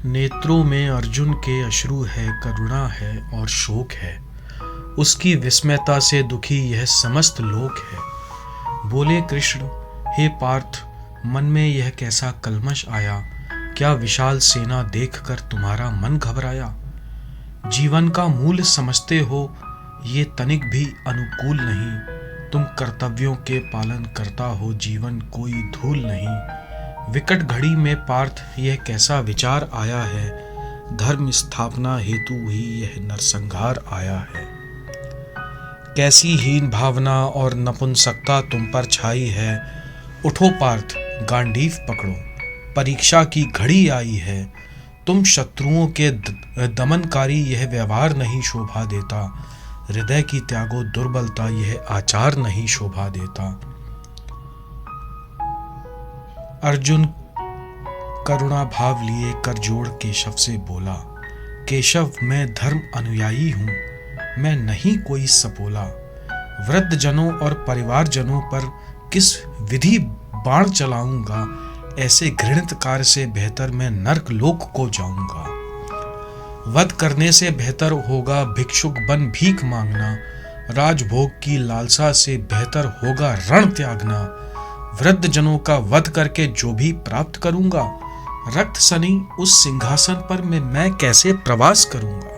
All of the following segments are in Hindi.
नेत्रों में अर्जुन के अश्रु है, करुणा है और शोक है। उसकी विस्मयता से दुखी यह समस्त लोक है। बोले कृष्ण, हे पार्थ, मन में यह कैसा कलमश आया? क्या विशाल सेना देखकर तुम्हारा मन घबराया? जीवन का मूल समझते हो, ये तनिक भी अनुकूल नहीं। तुम कर्तव्यों के पालन करता हो, जीवन कोई धूल नहीं। विकट घड़ी में पार्थ यह कैसा विचार आया है? धर्म स्थापना हेतु ही यह नरसंहार आया है। कैसी हीन भावना और नपुंसकता तुम पर छाई है। उठो पार्थ, गांडीव पकड़ो, परीक्षा की घड़ी आई है। तुम शत्रुओं के दमनकारी यह व्यवहार नहीं शोभा देता। हृदय की त्यागो दुर्बलता, यह आचार नहीं शोभा देता। अर्जुन करुणा भाव लिए कर जोड़ केशव से बोला, केशव, मैं धर्म अनुयायी हूँ, मैं नहीं कोई सपोला। वृद्ध जनों और परिवारजनों पर किस विधि बाण चलाऊंगा? ऐसे घृणित कार्य से बेहतर मैं नर्क लोक को जाऊंगा। वध करने से बेहतर होगा भिक्षुक बन भीख मांगना। राजभोग की लालसा से बेहतर होगा रण त्यागना। वृद्ध जनों का वध करके जो भी प्राप्त करूंगा, रक्त सनी उस सिंहासन पर मैं कैसे प्रवास करूंगा?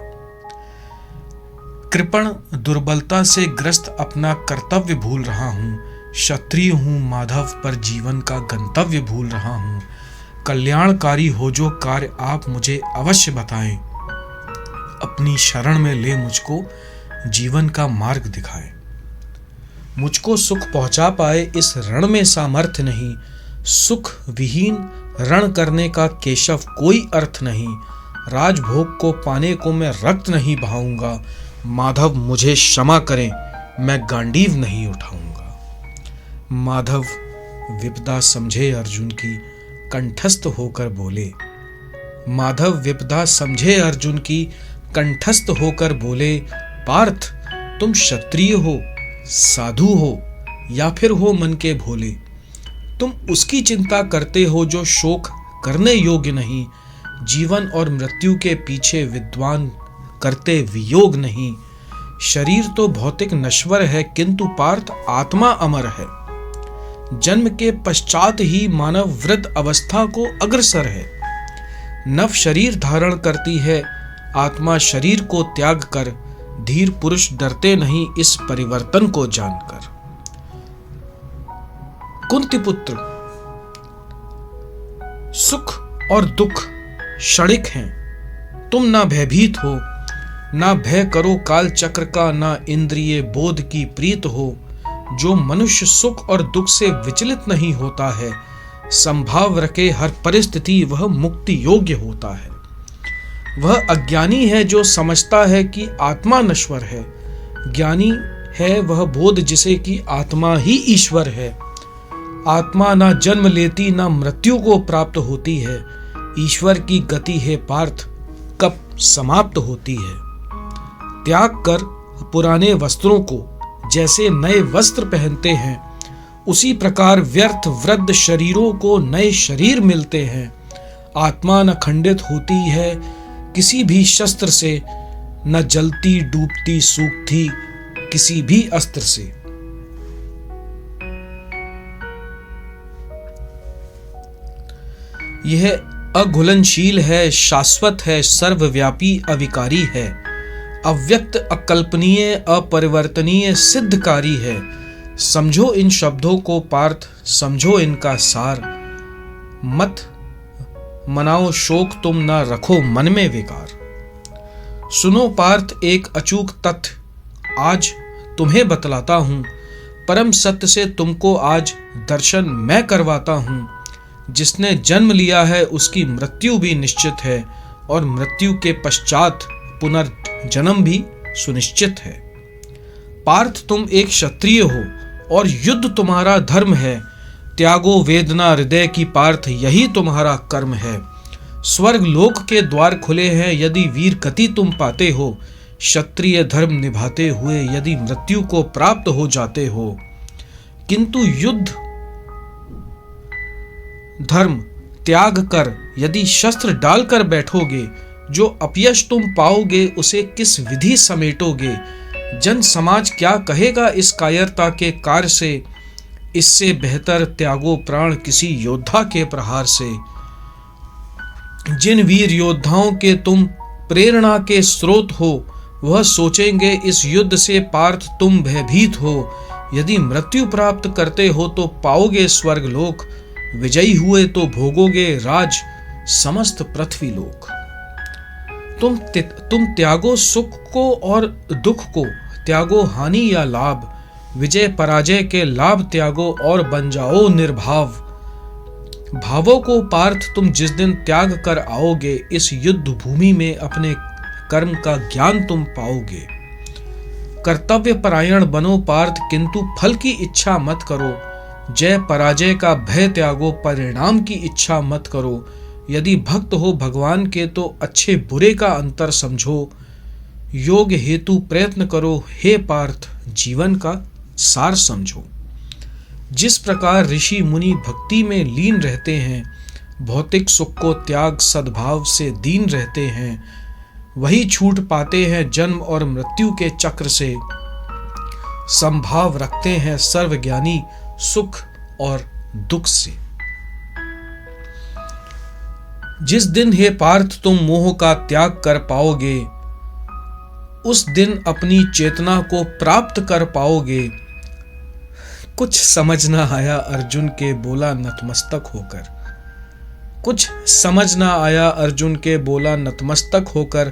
कृपण दुर्बलता से ग्रस्त अपना कर्तव्य भूल रहा हूं। क्षत्रिय हूं माधव, पर जीवन का गंतव्य भूल रहा हूं। कल्याणकारी हो जो कार्य आप मुझे अवश्य बताएं। अपनी शरण में ले मुझको, जीवन का मार्ग दिखाएं। मुझको सुख पहुंचा पाए इस रण में सामर्थ्य नहीं। सुख विहीन रण करने का केशव कोई अर्थ नहीं। राजभोग को पाने को मैं रक्त नहीं बहाऊंगा। माधव मुझे क्षमा करें, मैं गांडीव नहीं उठाऊंगा। माधव विपदा समझे अर्जुन की, कंठस्थ होकर बोले। माधव विपदा समझे अर्जुन की, कंठस्थ होकर बोले, पार्थ, तुम क्षत्रिय हो, साधु हो या फिर हो मन के भोले। तुम उसकी चिंता करते हो जो शोक करने योग्य नहीं। जीवन और मृत्यु के पीछे विद्वान करते वियोग नहीं। शरीर तो भौतिक नश्वर है, किंतु पार्थ आत्मा अमर है। जन्म के पश्चात ही मानव वृद्ध अवस्था को अग्रसर है। नव शरीर धारण करती है, आत्मा शरीर को त्याग कर। धीर पुरुष डरते नहीं इस परिवर्तन को जानकर। कुंती पुत्र, सुख और दुख क्षणिक हैं। तुम ना भयभीत हो, ना भय करो काल चक्र का, ना इंद्रिय बोध की प्रीत हो। जो मनुष्य सुख और दुख से विचलित नहीं होता है, संभाव रखे हर परिस्थिति, वह मुक्ति योग्य होता है। वह अज्ञानी है जो समझता है कि आत्मा नश्वर है। ज्ञानी है वह बोध जिसे कि आत्मा ही ईश्वर है। आत्मा ना जन्म लेती, ना मृत्यु को प्राप्त होती है। ईश्वर की गति है पार्थ, कब समाप्त होती है। त्याग कर पुराने वस्त्रों को जैसे नए वस्त्र पहनते हैं, उसी प्रकार व्यर्थ वृद्ध शरीरों को नए शरीर मिलते हैं। आत्मा न खंडित होती है किसी भी शस्त्र से, न जलती डूबती सूखती किसी भी अस्त्र से। यह अघुलनशील है, शाश्वत है, सर्वव्यापी, अविकारी है। अव्यक्त, अकल्पनीय, अपरिवर्तनीय, सिद्धकारी है। समझो इन शब्दों को पार्थ, समझो इनका सार। मत मनाओ शोक, तुम न रखो मन में विकार। सुनो पार्थ एक अचूक तथ्य आज तुम्हें बतलाता हूं। परम सत्य से तुमको आज दर्शन मैं करवाता हूं। जिसने जन्म लिया है उसकी मृत्यु भी निश्चित है, और मृत्यु के पश्चात पुनर्जन्म भी सुनिश्चित है। पार्थ, तुम एक क्षत्रिय हो और युद्ध तुम्हारा धर्म है। त्यागो वेदना हृदय की पार्थ, यही तुम्हारा कर्म है। स्वर्ग लोक के द्वार खुले हैं, यदि वीर गति तुम पाते हो। क्षत्रिय धर्म निभाते हुए यदि मृत्यु को प्राप्त हो जाते हो। किंतु युद्ध धर्म त्याग कर यदि शस्त्र डालकर बैठोगे, जो अपयश तुम पाओगे उसे किस विधि समेटोगे। जन समाज क्या कहेगा इस कायरता के कार्य से, इससे बेहतर त्यागो प्राण किसी योद्धा के प्रहार से। जिन वीर योद्धाओं के तुम प्रेरणा के स्रोत हो, वह सोचेंगे इस युद्ध से पार्थ तुम भयभीत हो। यदि मृत्यु प्राप्त करते हो तो पाओगे स्वर्गलोक, विजयी हुए तो भोगोगे राज समस्त पृथ्वी लोक। तुम त्यागो सुख को और दुख को, त्यागो हानि या लाभ, विजय पराजय के लाभ त्यागो और बन जाओ निर्भाव। भावों को पार्थ तुम जिस दिन त्याग कर आओगे, इस युद्ध भूमि में अपने कर्म का ज्ञान तुम पाओगे। कर्तव्य परायण बनो पार्थ, किंतु फल की इच्छा मत करो। जय पराजय का भय त्यागो, परिणाम की इच्छा मत करो। यदि भक्त हो भगवान के तो अच्छे बुरे का अंतर समझो। योग हेतु प्रयत्न करो, हे पार्थ जीवन का सार समझो। जिस प्रकार ऋषि मुनि भक्ति में लीन रहते हैं, भौतिक सुख को त्याग सद्भाव से दीन रहते हैं, वही छूट पाते हैं जन्म और मृत्यु के चक्र से। संभाव रखते हैं सर्वज्ञानी सुख और दुख से। जिस दिन हे पार्थ तुम मोह का त्याग कर पाओगे, उस दिन अपनी चेतना को प्राप्त कर पाओगे। कुछ समझ ना आया अर्जुन के बोला नतमस्तक होकर। कुछ समझ ना आया अर्जुन के बोला नतमस्तक होकर।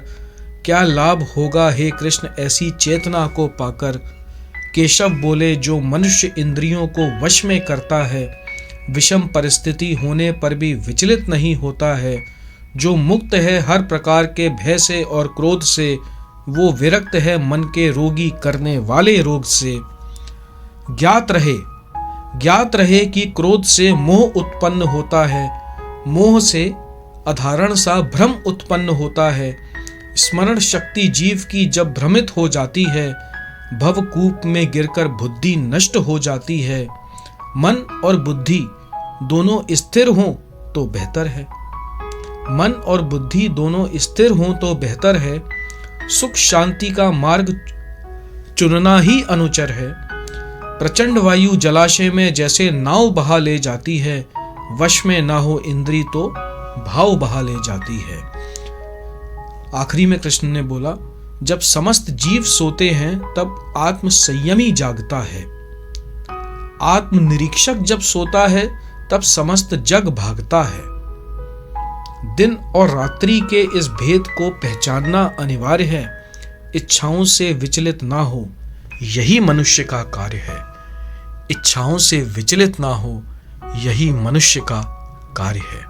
क्या लाभ होगा हे कृष्ण ऐसी चेतना को पाकर। केशव बोले जो मनुष्य इंद्रियों को वश में करता है, विषम परिस्थिति होने पर भी विचलित नहीं होता है, जो मुक्त है हर प्रकार के भय से और क्रोध से, वो विरक्त है मन के रोगी करने वाले रोग से। ज्ञात रहे कि क्रोध से मोह उत्पन्न होता है, मोह से अधारण सा भ्रम उत्पन्न होता है। स्मरण शक्ति जीव की जब भ्रमित हो जाती है, भवकूप में गिरकर बुद्धि नष्ट हो जाती है। मन और बुद्धि दोनों स्थिर हों तो बेहतर है। मन और बुद्धि दोनों स्थिर हों तो बेहतर है। सुख शांति का मार्ग चुनना ही अनुचर है। प्रचंड वायु जलाशय में जैसे नाव बहा ले जाती है, वश में ना हो इंद्री तो भाव बहा ले जाती है। आखिरी में कृष्ण ने बोला, जब समस्त जीव सोते हैं तब आत्म संयमी जागता है। आत्म निरीक्षक जब सोता है तब समस्त जग भागता है। दिन और रात्रि के इस भेद को पहचानना अनिवार्य है। इच्छाओं से विचलित ना हो, यही मनुष्य का कार्य है। इच्छाओं से विचलित ना हो, यही मनुष्य का कार्य है।